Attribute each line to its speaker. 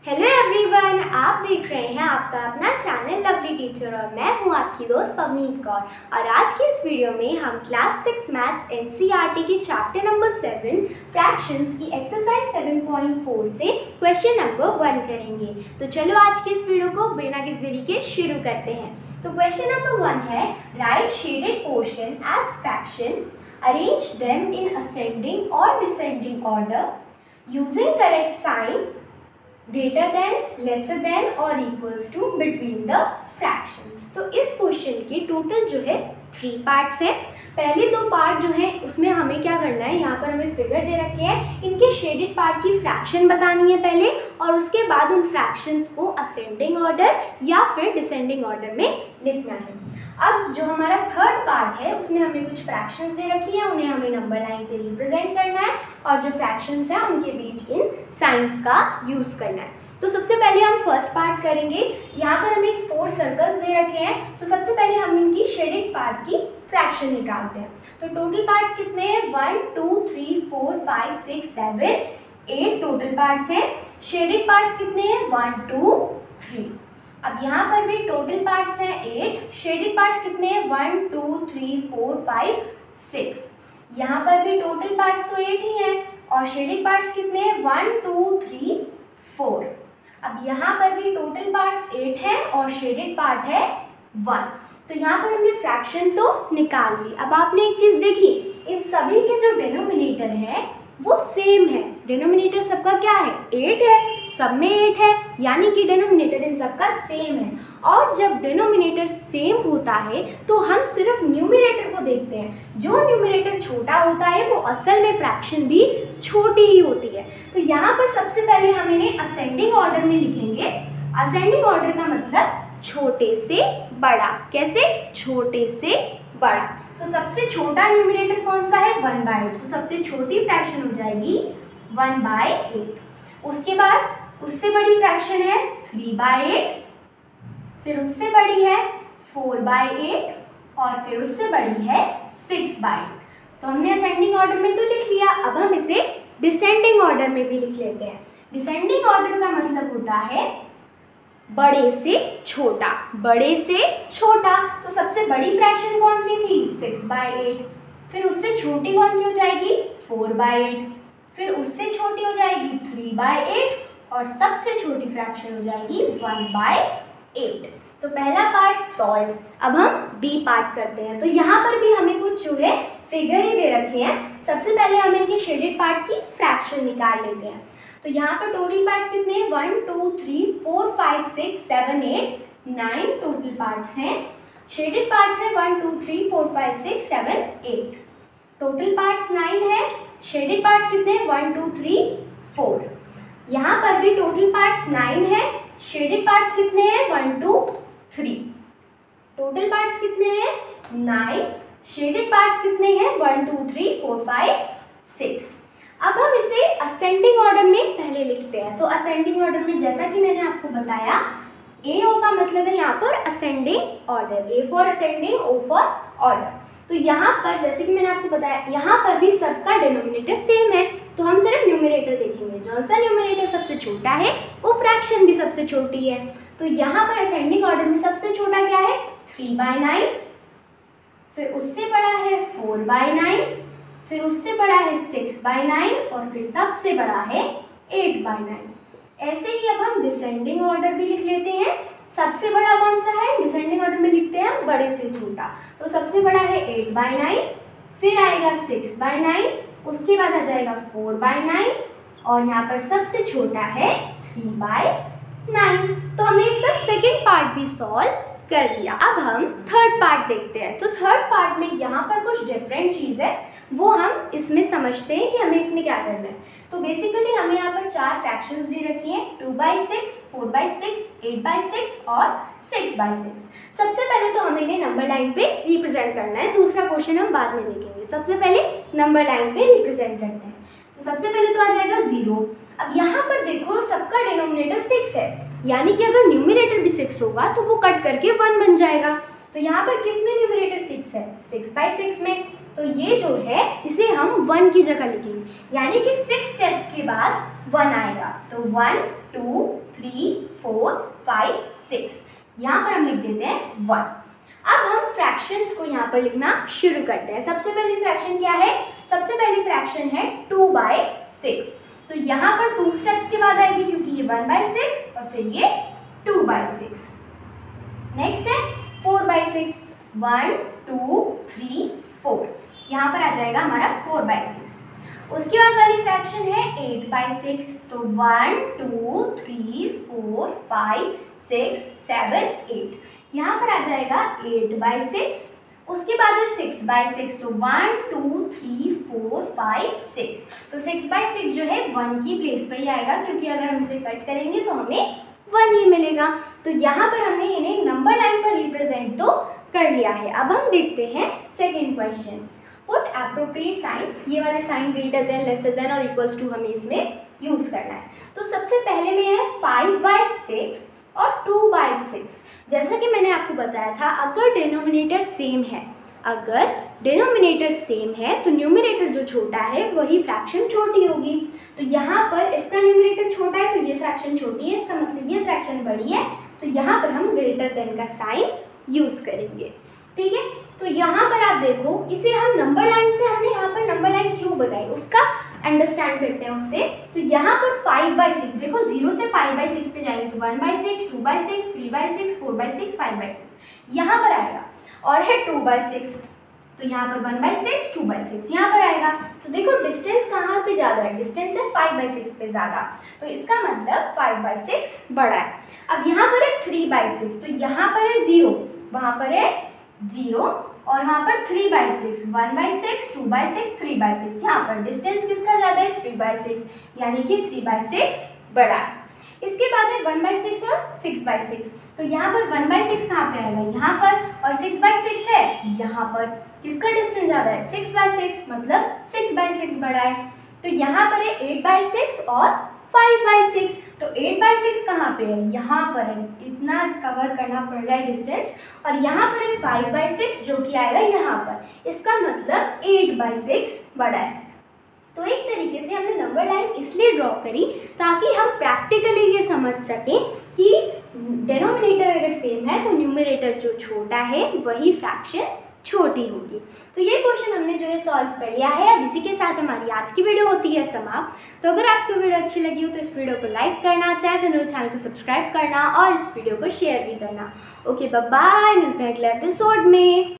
Speaker 1: Hello everyone, आप देख रहे हैं आपका अपना चैनल लवली टीचर और मैं हूं आपकी दोस्त पवनीत कौर। और आज की इस वीडियो में हम क्लास 6 मैथ्स एनसीईआरटी के चैप्टर नंबर 7 फ्रैक्शंस की एक्सरसाइज 7.4 से क्वेश्चन नंबर 1 करेंगे। तो चलो आज की इस वीडियो को बिना किसी देरी के शुरू करते हैं। तो क्वेश्चन नंबर 1 है, right shaded portion as fraction, arrange them in ascending और descending order using correct sign greater than, lesser than और equals to between the fractions। तो इस क्वेश्चन के टोटल जो है 3 पार्ट्स है। पहले 2 पार्ट जो है उसमें हमें क्या करना है, यहाँ पर हमें फिगर दे रखे हैं, इनके शेडेड पार्ट की फ्रैक्शन बतानी है पहले और उसके बाद उन फ्रैक्शंस को असेंडिंग ऑर्डर या फिर डिसेंडिंग ऑर्डर में लिखना है। अब जो हमारा थर्ड पार्ट है उसमें हमें कुछ फ्रैक्शंस दे रखी हैं, उन्हें हमें नंबर लाइन पे रिप्रेजेंट करना है और जो फ्रैक्शंस हैं उनके बीच इन साइंस का यूज़ करना है। तो सबसे पहले हम फर्स्ट पार्ट करेंगे। यहाँ पर हमें 4 सर्कल्स दे रखे हैं, तो सबसे पहले हम इनकी शेडेड पार्ट की फ्रैक्शन निकालते हैं। तो टोटल पार्ट्स कितने हैं, 1 2 3 4 5 6 7 8 टोटल पार्ट्स हैं। शेडेड पार्ट्स कितने हैं, 1 2 3। अब यहाँ पर भी टोटल पार्ट्स हैं 8, शेडेड पार्ट्स कितने हैं, 1 2 3 4 5 6। यहाँ पर भी टोटल पार्ट्स तो 8 ही हैं और शेडेड पार्ट्स कितने हैं, 1 2 3 4। अब यहाँ पर भी टोटल पार्ट्स 8 हैं और शेडेड पार्ट है 1। तो यहाँ पर हमने फ्रैक्शन तो निकाल ली। अब आपने एक चीज़ देखी, इन सभी के जो डिनोमिनेटर है वो सेम है। डिनोमिनेटर सबका क्या है, 8 है, सब में 8 है, यानी कि डिनोमिनेटर इन सबका सेम है। और जब डिनोमिनेटर सेम होता है तो हम सिर्फ न्यूमरेटर को देखते हैं। जो न्यूमरेटर छोटा होता है वो असल में फ्रैक्शन भी छोटी ही होती है। तो यहाँ पर सबसे पहले हम इन्हें असेंडिंग ऑर्डर में लिखेंगे। असेंडिंग ऑर्डर का मतलब छोटे से बड़ा। कैसे, छोटे से बड़ा। तो सबसे छोटा न्यूमरेटर कौन सा है, 1/8। तो सबसे छोटी फ्रैक्शन हो जाएगी 1/8। उसके बाद उससे बड़ी फ्रैक्शन है 3/8, फिर उससे बड़ी है 4/8 और फिर उससे बड़ी है 6/8। तो हमने असेंडिंग ऑर्डर में तो लिख लिया, अब हम इसे डिसेंडिंग ऑर्डर में भी लिख लेते हैं। डिसेंडिंग ऑर्डर का मतलब होता है बड़े से छोटा, बड़े से छोटा। तो सबसे बड़ी फ्रैक्शन कौन सी थी, 6/8, फिर उससे छोटी कौन सी हो जाएगी, 4/8, फिर उससे छोटी हो जाएगी 3/8 और सबसे छोटी फ्रैक्शन हो जाएगी 1/8। तो पहला पार्ट सॉल्व। अब हम बी पार्ट करते हैं। तो यहाँ पर भी हमें कुछ जो है फिगर ही दे रखे हैं। सबसे पहले हम इनके शेडेड पार्ट की फ्रैक्शन निकाल लेते हैं। तो यहाँ पर टोटल पार्ट्स कितने हैं, 1 2 3 4 5 6 7 8 9 टोटल पार्ट्स हैं। शेडेड पार्ट्स हैं 1 2 3 4 5 6 7 8। टोटल पार्ट्स 9 है, शेडेड पार्ट्स कितने हैं, 1 2 3 4। यहाँ पर भी टोटल पार्ट्स 9 है, शेडेड पार्ट्स कितने हैं, 1 2 3। टोटल पार्ट्स कितने हैं, 9, शेडेड पार्ट्स कितने हैं, 1 2 3 4 5 6। अब हम इसे असेंडिंग ऑर्डर में पहले लिखते हैं। तो असेंडिंग ऑर्डर में जैसा कि मैंने आपको बताया, AO का मतलब है यहाँ पर ascending order, A for ascending, O for order. तो यहाँ पर जैसे कि मैंने आपको बताया, यहाँ पर भी सबका डिनोमिनेटर सेम है, तो हम सिर्फ न्यूमरेटर देखेंगे। जौन सा न्यूमरेटर सबसे छोटा है वो फ्रैक्शन भी सबसे छोटी है। तो यहाँ पर असेंडिंग ऑर्डर में सबसे छोटा क्या है, 3/9, फिर उससे बड़ा है 4/9, फिर उससे बड़ा है 6/9 और फिर सबसे बड़ा है 8/9। ऐसे ही अब हम डिसेंडिंग ऑर्डर भी लिख लेते हैं। सबसे बड़ा कौन सा है, डिसेंडिंग ऑर्डर में लिखते हैं हम बड़े से छोटा। तो सबसे बड़ा है 8/9, फिर आएगा 6/9, उसके बाद आ जाएगा 4/9 और यहाँ पर सबसे छोटा है 3/9। तो हमने इसका सेकेंड पार्ट भी सॉल्व कर लिया। अब हम थर्ड पार्ट देखते हैं। तो थर्ड पार्ट में यहाँ पर कुछ डिफरेंट चीज़ है, वो हम इसमें समझते हैं कि हमें इसमें क्या करना है। तो बेसिकली हमें यहाँ पर 4 फ्रैक्शंस दे रखी हैं, 2/6, 4/6, 8/6 और 6/6। सबसे पहले तो हमें इन्हें नंबर लाइन पे रिप्रेजेंट करना है, दूसरा क्वेश्चन हम बाद में देखेंगे। सबसे पहले नंबर लाइन पे रिप्रेजेंट करते हैं। तो सबसे पहले तो आ जाएगा 0। अब यहाँ पर देखो सबका डिनोमिनेटर 6 है, यानी कि अगर न्यूमरेटर भी 6 होगा तो वो कट करके 1 बन जाएगा। तो यहाँ पर किस में न्यूमरेटर 6 है, 6/6 में। तो ये जो है इसे हम 1 की जगह लिखेंगे, यानी कि 6 स्टेप्स के बाद 1 आएगा। तो 1 2 3, 4, 5, 6। यहाँ पर हम लिख देते हैं 1। अब हम फ्रैक्शंस को यहाँ पर लिखना शुरू करते हैं। सबसे पहली फ्रैक्शन क्या है? सबसे पहली फ्रैक्शन है 2/6। तो यहाँ पर 2 स्टेप्स के बाद आएगी क्योंकि ये 1/6 और फिर ये 2/6। नेक्स्ट है 4/6, 1, 2, 3, 4। यहाँ पर आ जाएगा हमारा 4/6। उसके बाद वाली फ्रैक्शन है 8/6। तो 1, 2, 3, 4, 5, 6, 7, 8। यहाँ पर आ जाएगा 8/6। उसके बाद है 6/6। तो 1, 2, 3, 4, 5, 6। तो 6/6 जो है 1 की प्लेस पर ही आएगा क्योंकि अगर हम इसे कट करेंगे तो हमें 1 ही मिलेगा। तो यहाँ पर हमने इन्हें नंबर लाइन पर रिप्रेजेंट तो कर लिया है। अब हम देखते हैं second question. Put appropriate signs, ये वाले sign greater than, lesser than और इक्वल्स टू हमें इसमें यूज करना है। तो सबसे पहले में है 5/6 और 2/6। जैसा कि मैंने आपको बताया था, अगर डिनोमिनेटर सेम है, अगर डिनोमिनेटर सेम है तो न्यूमरेटर जो छोटा है वही फ्रैक्शन छोटी होगी। तो यहाँ पर इसका न्यूमरेटर छोटा है तो ये फ्रैक्शन छोटी है, इसका मतलब ये फ्रैक्शन बड़ी है, तो यहाँ पर हम ग्रेटर देन का साइन यूज करेंगे। ठीक है, तो यहाँ पर आप देखो, इसे हम नंबर लाइन से, हमने यहाँ पर नंबर लाइन क्यों बताई उसका अंडरस्टैंड करते हैं उससे। तो यहाँ पर 5/6 देखो, 0 से 5/6 पे जाएंगे तो 1/6, 2/6, 3/6, 4/6, 5/6 यहाँ पर आएगा। और है 2/6 तो यहाँ पर 1/6, 2/6 यहाँ पर आएगा। तो देखो डिस्टेंस कहाँ पे ज़्यादा है? डिस्टेंस है 5/6 पे ज़्यादा, तो इसका मतलब 5/6 बड़ा है। अब यहाँ पर है 3/6, तो यहाँ पर है 0, वहाँ पर है 0 और यहाँ पर 3/6, 1/6, 2/6, 3/6। यहाँ पर डिस्टेंस किसका ज़्यादा है? 3/6, यानी कि 3/6 बड़ा है। इसके बाद है 1/6 और 6/6। तो यहाँ पर 1/6 कहाँ पे आएगा? यहाँ पर, और 6/6 है यहाँ पर। किसका डिस्टेंस ज़्यादा है? 6/6, मतलब 6/6 बड़ा है। तो यहाँ पर है 8/6 और 5/6। तो 8/6 कहाँ पे है? यहाँ पर है, इतना कवर करना पड़ रहा है डिस्टेंस। और यहाँ पर है 5/6 जो कि आएगा यहाँ पर, इसका मतलब 8/6 बड़ा है। तो एक तरीके से हमने नंबर लाइन इसलिए ड्रॉ करी ताकि हम प्रैक्टिकली ये समझ सकें कि डिनोमिनेटर अगर सेम है तो न्यूमरेटर जो छोटा है वही फ्रैक्शन छोटी होगी। तो ये क्वेश्चन हमने जो है सॉल्व कर लिया है। अब इसी के साथ हमारी आज की वीडियो होती है समाप्त। तो अगर आपको वीडियो अच्छी लगी हो तो इस वीडियो को लाइक करना, चाहे तो मेरे चैनल को सब्सक्राइब करना और इस वीडियो को शेयर भी करना। ओके, बाय बाय, मिलते हैं अगले एपिसोड में।